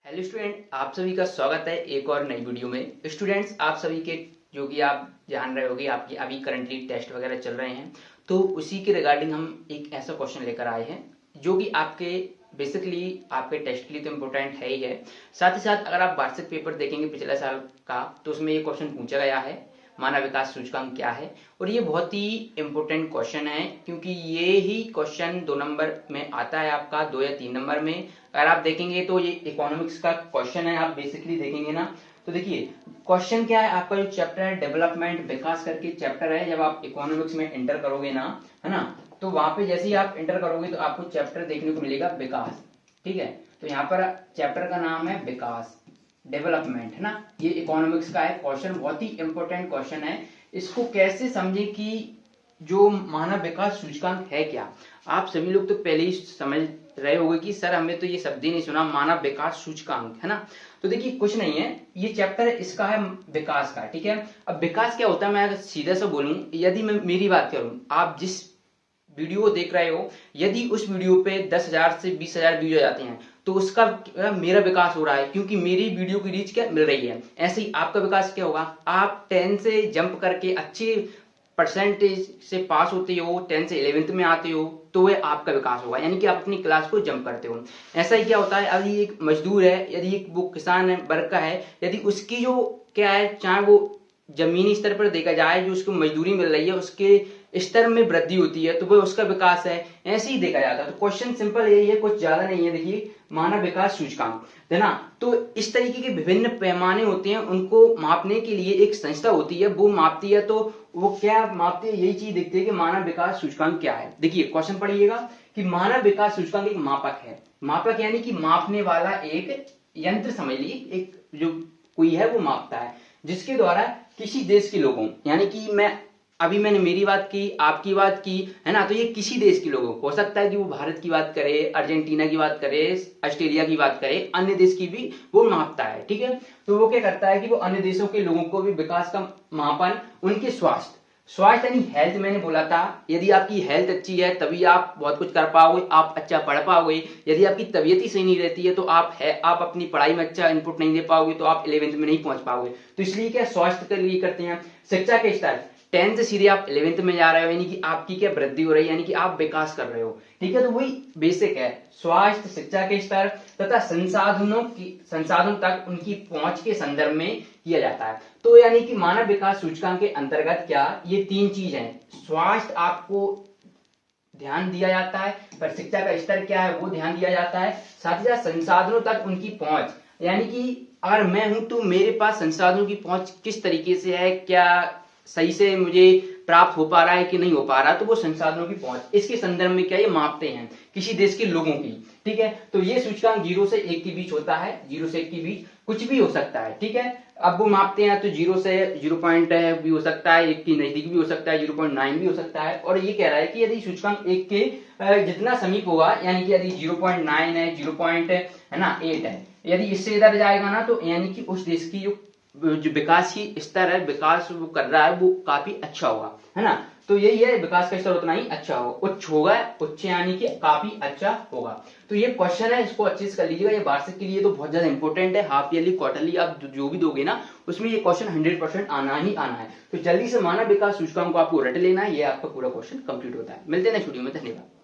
Hello student, आप सभी का स्वागत है एक और नई वीडियो में। स्टूडेंट्स, आप सभी के जो कि आप जान रहे होंगे आपकी अभी करंटली टेस्ट वगैरह चल रहे हैं, तो उसी के रिगार्डिंग हम एक ऐसा क्वेश्चन लेकर आए हैं जो कि आपके बेसिकली आपके टेस्ट के लिए तो इम्पोर्टेंट है ही है। साथ ही साथ अगर आप वार्षिक पेपर देखेंगे पिछले साल का, तो उसमें ये क्वेश्चन पूछा गया है, मानव विकास सूचकांक क्या है। और ये बहुत ही इंपॉर्टेंट क्वेश्चन है क्योंकि ये ही क्वेश्चन 2 नंबर में आता है आपका, 2 या 3 नंबर में। अगर आप देखेंगे तो ये इकोनॉमिक्स का क्वेश्चन है, आप बेसिकली देखेंगे ना तो देखिए क्वेश्चन क्या है आपका। जो चैप्टर है डेवलपमेंट विकास करके चैप्टर है, जब आप इकोनॉमिक्स में एंटर करोगे ना, है ना, तो वहां पे जैसे ही आप एंटर करोगे तो आपको चैप्टर देखने को मिलेगा विकास। ठीक है, तो यहाँ पर चैप्टर का नाम है विकास डेवलपमेंट, है ना। ये इकोनॉमिक्स का है क्वेश्चन, बहुत ही इंपॉर्टेंट क्वेश्चन है। इसको कैसे समझे कि जो मानव विकास सूचकांक है क्या। आप सभी लोग तो पहले ही समझ रहे होंगे कि सर हमें तो ये शब्द ही नहीं सुना, मानव विकास सूचकांक, है ना। तो देखिए कुछ नहीं है, ये चैप्टर इसका है विकास का। ठीक है, अब विकास क्या होता है, मैं अगर सीधा सा बोलूं, यदि मैं मेरी बात करूं, आप जिस वीडियो देख रहे हो, यदि उस वीडियो पे 10,000 से 20,000 व्यूज आ जाते हैं तो उसका मेरा विकास हो रहा है, क्योंकि मेरी वीडियो की रीच क्या मिल रही है। ऐसे ही आपका विकास क्या होगा, आप 10 से जंप करके अच्छे परसेंटेज से पास होते हो, 10 से 11th में आते हो, तो वह आपका विकास होगा, यानी कि आप अपनी क्लास को जंप करते हो। ऐसा ही क्या होता है, अभी एक मजदूर है, यदि एक वो किसान है, वर्ग का है, यदि उसकी जो क्या है, चाहे वो जमीनी स्तर पर देखा जाए, जो उसको मजदूरी मिल रही है उसके स्तर में वृद्धि होती है, तो वो उसका विकास है। ऐसे ही देखा जाता है। तो क्वेश्चन सिंपल यही है, कुछ ज्यादा नहीं है। देखिए मानव विकास सूचकांक, है ना, तो इस तरीके के विभिन्न पैमाने होते हैं, उनको मापने के लिए एक संस्था होती है, वो मापती है। तो वो क्या मापती है, यही चीज देखती है कि मानव विकास सूचकांक क्या है। देखिए क्वेश्चन पढ़िएगा कि मानव विकास सूचकांक एक मापक है। मापक यानी कि मापने वाला एक यंत्र समझ लीजिए, एक जो कोई है वो मापता है, जिसके द्वारा किसी देश के लोगों, यानी कि मैंने मेरी बात की, आपकी बात की, है ना, तो ये किसी देश के लोगों, हो सकता है कि वो भारत की बात करे, अर्जेंटीना की बात करे, ऑस्ट्रेलिया की बात करे, अन्य देश की भी वो मापता है। ठीक है, तो वो क्या करता है कि वो अन्य देशों के लोगों को भी विकास का मापन, उनके स्वास्थ्य यानी हेल्थ, मैंने बोला था, यदि आपकी हेल्थ अच्छी है तभी आप बहुत कुछ कर पाओगे, आप अच्छा पढ़ पाओगे। यदि आपकी तबीयत ही सही नहीं रहती है तो आप अपनी पढ़ाई में अच्छा इनपुट नहीं दे पाओगे, तो आप 11th में नहीं पहुंच पाओगे। तो इसलिए क्या स्वास्थ्य के लिए करते हैं। शिक्षा के स्तर, 10th से सीधे आप 11th में जा रहे हो, यानी कि आपकी क्या वृद्धि हो रही है, यानी कि आप विकास कर रहे हो। ठीक है, तो वही बेसिक है, स्वास्थ्य, शिक्षा के स्तर तथा संसाधनों तक उनकी पहुंच के संदर्भ में किया जाता है। तो यानी कि मानव विकास सूचकांक के अंतर्गत क्या ये 3 चीज हैं। स्वास्थ्य आपको ध्यान दिया जाता है, पर शिक्षा का स्तर क्या है वो ध्यान दिया जाता है। साथ ही साथ संसाधनों तक उनकी पहुंच, यानी कि अगर मैं हूं तो मेरे पास संसाधनों की पहुंच किस तरीके से है, क्या सही से मुझे प्राप्त हो पा रहा है कि नहीं हो पा रहा, तो वो संसाधनों की पहुंच, इसके संदर्भ में क्या ये मापते हैं किसी देश के लोगों की। ठीक है, तो ये सूचकांक 0 से 1 के बीच होता है, 0 से 1 के बीच कुछ भी हो सकता है। ठीक है, अब वो मापते हैं तो 0 से 0 पॉइंट भी हो सकता है, 1 के नजदीक भी हो सकता है, 0.9 भी हो सकता है। और ये कह रहा है कि यदि सूचकांक 1 के जितना समीप होगा, यानी कि यदि 0.9 है, 0.8 है, यदि इससे इधर जाएगा ना, तो यानी कि उस देश की जो विकास की स्तर है, विकास वो कर रहा है, वो काफी अच्छा होगा, है ना। तो यही है, विकास का स्तर उतना ही अच्छा होगा, उच्च होगा, उच्च यानी कि काफी अच्छा होगा। तो ये क्वेश्चन है, इसको अच्छे से कर लीजिएगा। ये वार्षिक के लिए तो बहुत ज्यादा इंपॉर्टेंट है, हाफ ईयरली क्वार्टरली आप जो भी दोगे ना, उसमें ये क्वेश्चन 100% आना ही आना है। तो जल्दी से मानव विकास सूचकांक को आपको रट लेना है, ये आपका पूरा क्वेश्चन कंप्लीट होता है। मिलते हैं नेक्स्ट वीडियो में, धन्यवाद।